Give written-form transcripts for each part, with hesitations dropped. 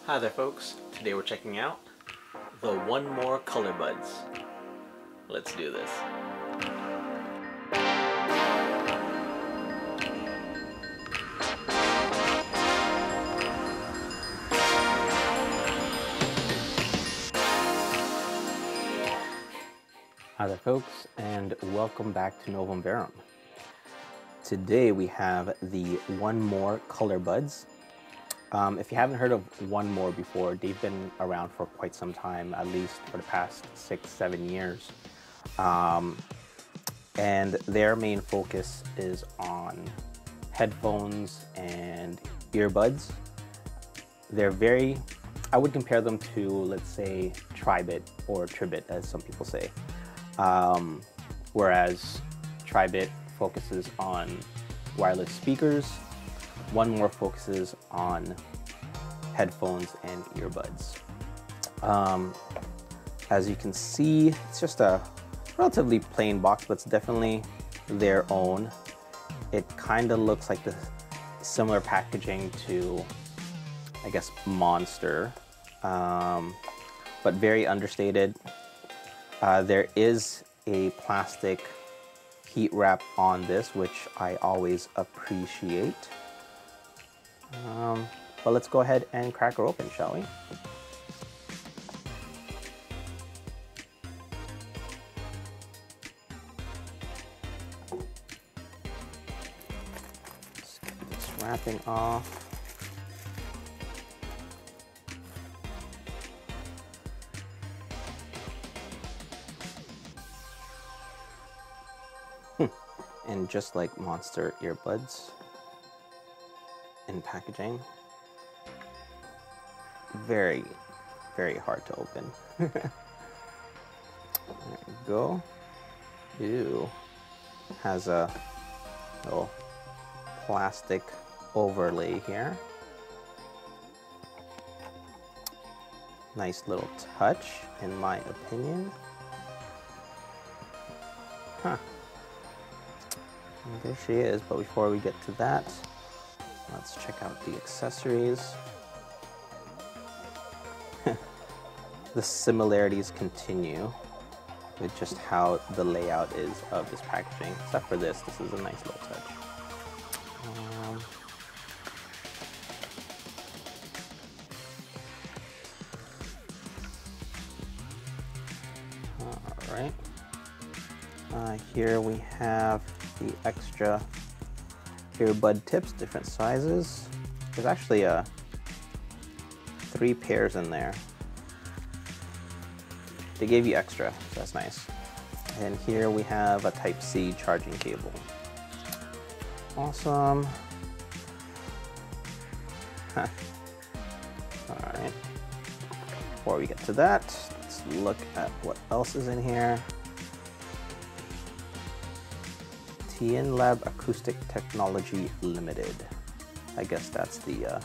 Hi there folks, today we're checking out the One More ColorBuds. Let's do this. Hi there folks, and welcome back to Novum Verum. Today we have the One More ColorBuds. If you haven't heard of One More before, they've been around for quite some time, at least for the past 6-7 years. And their main focus is on headphones and earbuds. They're very, I would compare them to, let's say, Tribit or Tribit, as some people say. Whereas Tribit focuses on wireless speakers, One More focuses on headphones and earbuds. As you can see, it's just a relatively plain box, but it's definitely their own. It kind of looks like the similar packaging to, I guess, Monster, but very understated. There is a plastic heat wrap on this, which I always appreciate. But let's go ahead and crack her open, shall we? Let's get this wrapping off. And just like Monster earbuds in packaging, very, very hard to open. There we go. Ew. Has a little plastic overlay here. Nice little touch, in my opinion. Huh. There she is, but before we get to that, let's check out the accessories. The similarities continue with just how the layout is of this packaging. Except for this is a nice little touch. All right. Here we have the extra earbud tips, different sizes. There's actually 3 pairs in there. They gave you extra, so that's nice. And here we have a Type-C charging cable. Awesome. Huh. All right. Before we get to that, let's look at what else is in here. TN Lab Acoustic Technology Limited. I guess that's the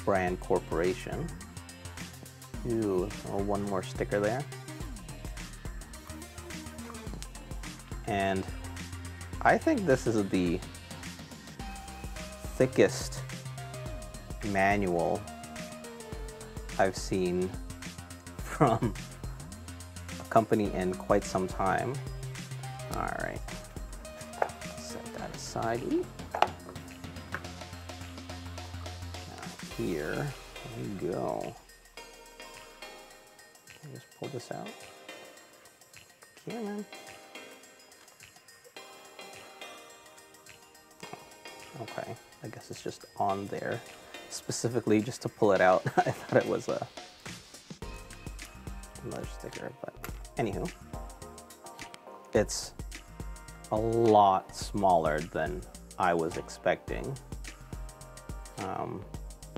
brand corporation. Ooh, oh, one more sticker there. And I think this is the thickest manual I've seen from a company in quite some time. All right, set that aside. Ooh. Now here we go. Just pull this out. Here, man. Okay, I guess it's just on there specifically just to pull it out. I thought it was another sticker, but anywho, it's a lot smaller than I was expecting,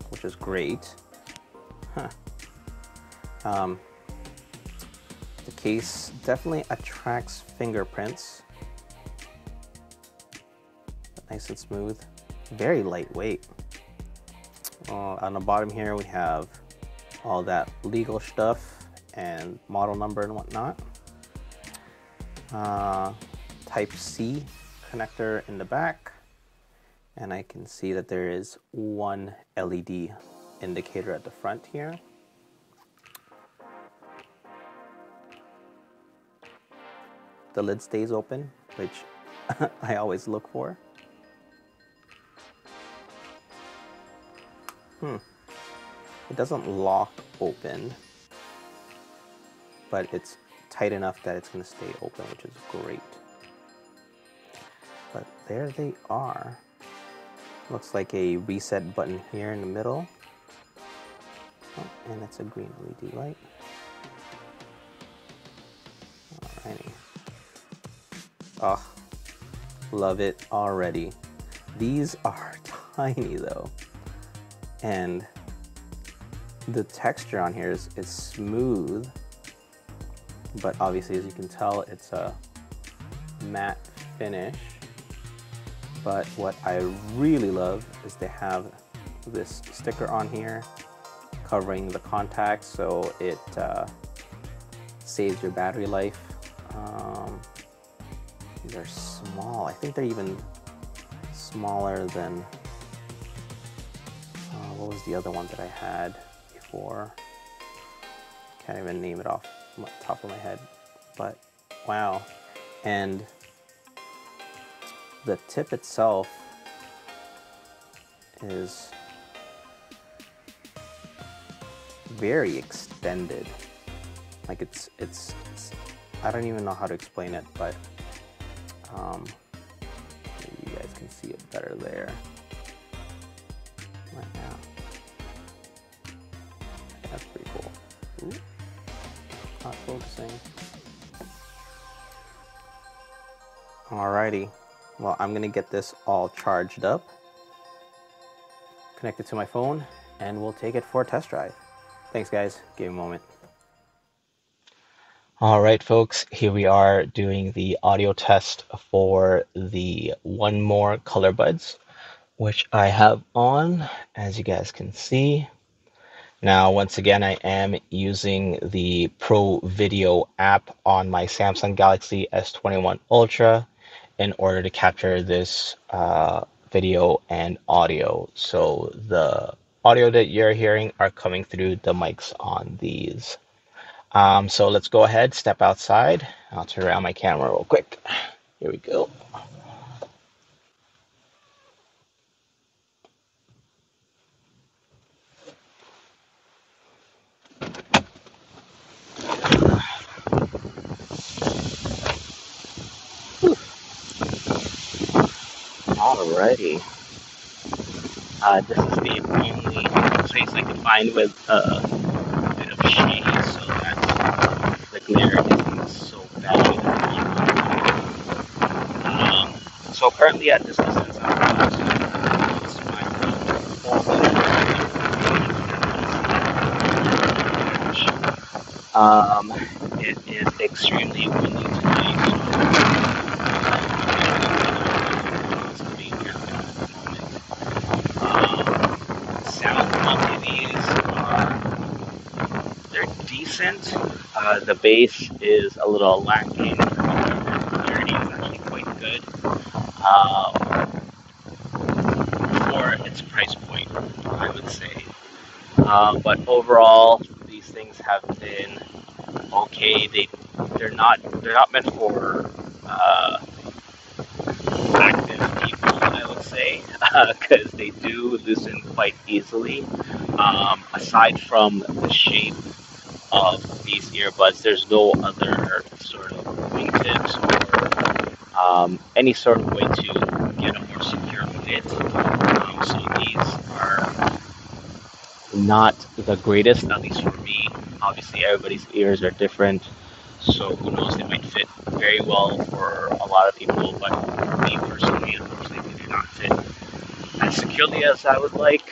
which is great. Huh. The case definitely attracts fingerprints. Nice and smooth, very lightweight. On the bottom here we have all that legal stuff and model number and whatnot. Type-C connector in the back, and I can see that there is one LED indicator at the front here. The lid stays open, which I always look for. It doesn't lock open, but it's tight enough that it's going to stay open, which is great. But there they are. Looks like a reset button here in the middle. Oh, and it's a green LED light. Alrighty. Oh, love it already. These are tiny though. And the texture on here is smooth, but obviously, as you can tell, it's a matte finish. But what I really love is they have this sticker on here covering the contacts, so it saves your battery life. These are small. I think they're even smaller than what was the other one that I had before? Can't even name it off the top of my head, but wow. And the tip itself is very extended. Like it's I don't even know how to explain it, but maybe you guys can see it better there right now. That's pretty cool. Ooh, not focusing. Alrighty, well, I'm gonna get this all charged up, connect it to my phone, and we'll take it for a test drive. Thanks guys, give me a moment. All right, folks, here we are doing the audio test for the One More ColorBuds, which I have on, as you guys can see. Now, once again, I am using the Pro Video app on my Samsung Galaxy S21 Ultra in order to capture this video and audio. So the audio that you're hearing are coming through the mics on these. So let's go ahead, step outside. I'll turn around my camera real quick. Here we go. Alrighty. This is the only place I can find with a bit of shade so that the glare isn't so bad. So currently at this distance, I'm about to use my phone. It is extremely windy tonight. Sound quantities they're decent. The bass is a little lacking. The clarity is actually quite good for its price point, I would say. But overall, these things have been okay. They're not meant for active people, I would say, because they do loosen quite easily. Aside from the shape of these earbuds, there's no other sort of wingtips or any sort of way to get a more secure fit. So these are not the greatest, at least for me. Obviously, everybody's ears are different, so who knows, they might fit very well for a lot of people, but for me personally, unfortunately, they do not fit as securely as I would like.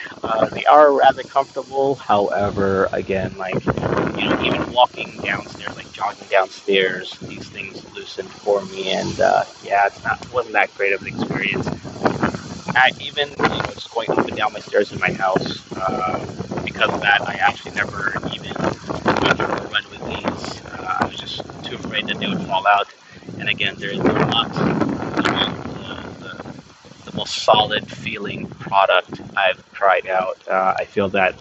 They are rather comfortable, however, again, like, you know, even walking downstairs, like jogging downstairs, these things loosened for me, and yeah, wasn't that great of an experience. Even, you know, just going up and down my stairs in my house, because of that, I actually never even went for a run with these. I was just too afraid that they would fall out. And again, they're not the most solid feeling product I've tried out. I feel that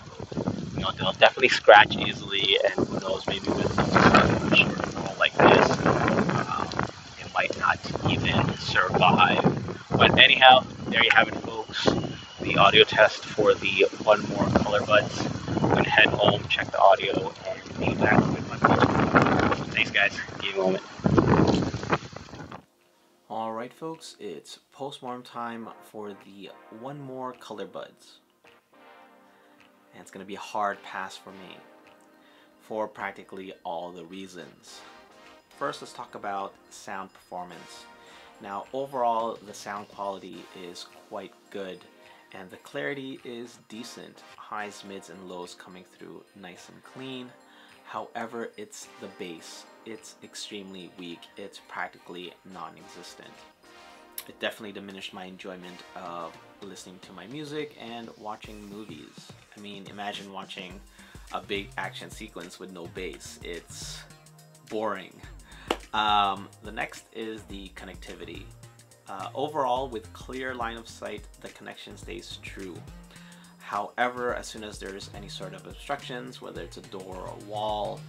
You know, they'll definitely scratch easily, and who knows, maybe with a short fall like this, it might not even survive. But anyhow, there you have it, folks. The audio test for the One More ColorBuds. I'm gonna head home, check the audio, and be back with my post. Thanks, guys. Give me a moment. Alright folks, it's postmortem time for the One More ColorBuds. And it's going to be a hard pass for me for practically all the reasons. First, let's talk about sound performance. Now, overall, the sound quality is quite good and the clarity is decent. Highs, mids, and lows coming through nice and clean. However, it's the bass. It's extremely weak. It's practically non-existent. It definitely diminished my enjoyment of listening to my music and watching movies. I mean, imagine watching a big action sequence with no bass. It's boring. The next is the connectivity. Overall, with clear line of sight, the connection stays true. However, as soon as there's any sort of obstructions, whether it's a door or a wall,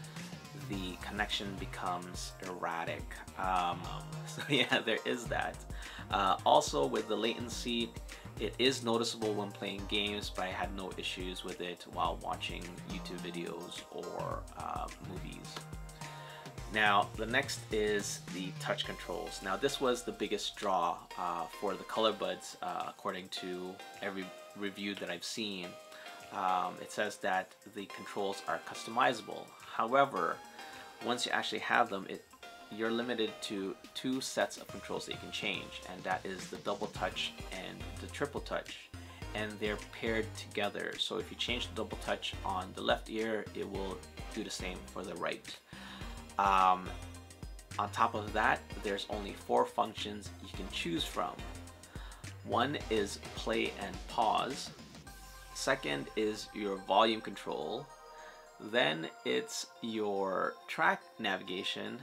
the connection becomes erratic. So yeah, there is that. Also, with the latency, it is noticeable when playing games, but I had no issues with it while watching YouTube videos or movies. Now, the next is the touch controls. Now, this was the biggest draw for the ColorBuds, according to every review that I've seen. It says that the controls are customizable. However, once you actually have them, you're limited to 2 sets of controls that you can change, and that is the double touch and the triple touch, and they're paired together. So if you change the double touch on the left ear, it will do the same for the right. On top of that, there's only 4 functions you can choose from. One is play and pause. Second is your volume control. Then it's your track navigation,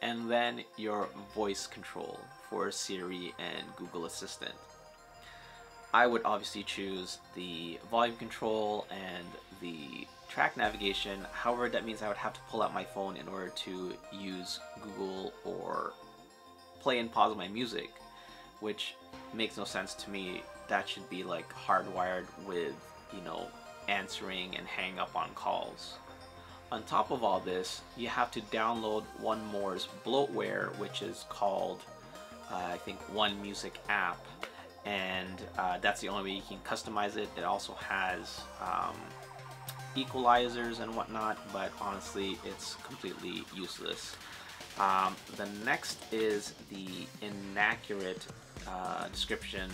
and then your voice control for Siri and Google Assistant. I would obviously choose the volume control and the track navigation. However, that means I would have to pull out my phone in order to use Google or play and pause my music, which makes no sense to me. That should be like hardwired with, you know, answering and hang up on calls. On top of all this, you have to download One More's bloatware, which is called, I think, One Music app, and that's the only way you can customize it. It also has equalizers and whatnot, but honestly, it's completely useless. The next is the inaccurate description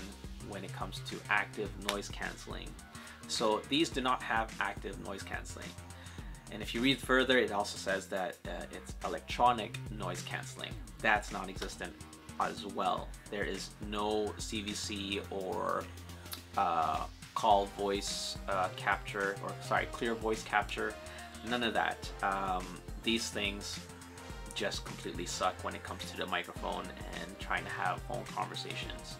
when it comes to active noise canceling. So these do not have active noise canceling. And if you read further, it also says that it's electronic noise canceling. That's non-existent as well. There is no CVC or call voice capture, or sorry, clear voice capture. None of that. These things just completely suck when it comes to the microphone and trying to have phone conversations.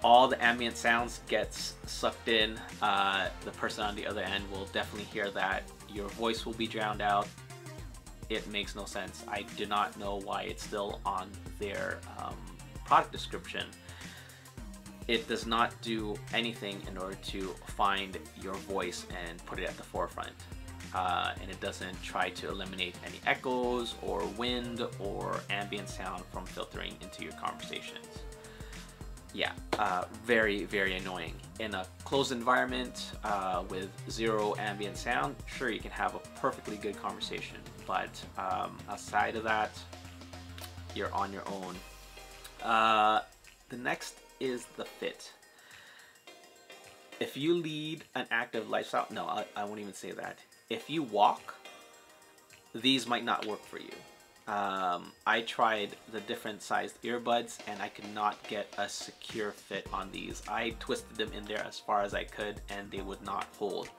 All the ambient sounds gets sucked in. The person on the other end will definitely hear that. Your voice will be drowned out. It makes no sense. I do not know why it's still on their product description. It does not do anything in order to find your voice and put it at the forefront. And it doesn't try to eliminate any echoes or wind or ambient sound from filtering into your conversations. Yeah, very, very annoying. In a closed environment with 0 ambient sound, sure, you can have a perfectly good conversation, but outside of that, you're on your own. The next is the fit. If you lead an active lifestyle, no, I won't even say that. If you walk, these might not work for you. I tried the different sized earbuds and I could not get a secure fit on these. I twisted them in there as far as I could and they would not hold.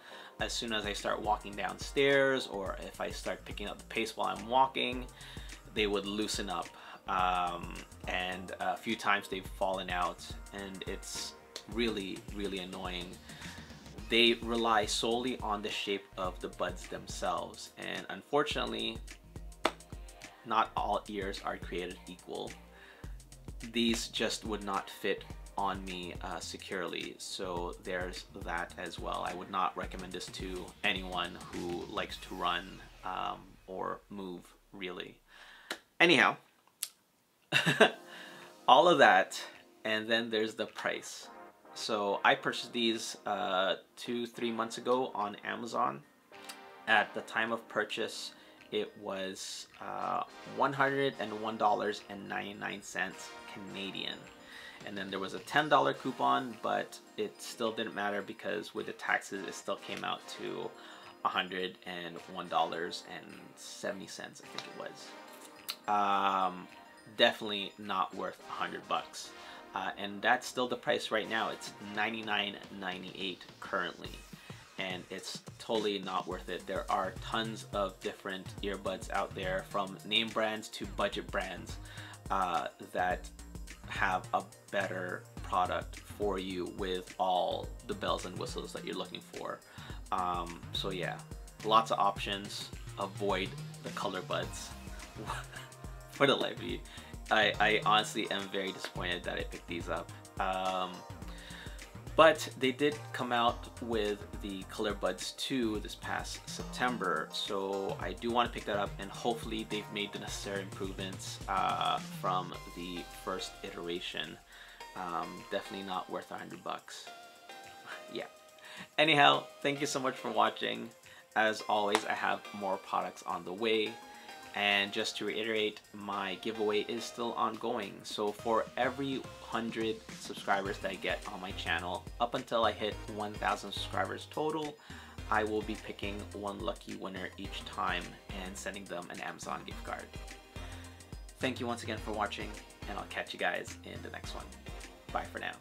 As soon as I start walking downstairs, or if I start picking up the pace while I'm walking, they would loosen up. And a few times they've fallen out, and it's really, really annoying. they rely solely on the shape of the buds themselves, and unfortunately not all ears are created equal. These just would not fit on me securely, so there's that as well. I would not recommend this to anyone who likes to run or move, really. Anyhow, all of that, and then there's the price. So I purchased these 2-3 months ago on Amazon. At the time of purchase, it was $101.99 Canadian. And then there was a $10 coupon, but it still didn't matter because with the taxes, it still came out to $101.70, I think it was. Definitely not worth $100. And that's still the price right now. It's $99.98 currently, and it's totally not worth it. There are tons of different earbuds out there, from name brands to budget brands, that have a better product for you with all the bells and whistles that you're looking for. So yeah, lots of options. Avoid the ColorBuds for the life of you. I honestly am very disappointed that I picked these up. But they did come out with the ColorBuds 2 this past September, so I do want to pick that up, and hopefully they've made the necessary improvements from the first iteration. Definitely not worth $100. Yeah. Anyhow, thank you so much for watching. As always, I have more products on the way. And just to reiterate, my giveaway is still ongoing. So for every 100 subscribers that I get on my channel, up until I hit 1,000 subscribers total, I will be picking one lucky winner each time and sending them an Amazon gift card. Thank you once again for watching, and I'll catch you guys in the next one. Bye for now.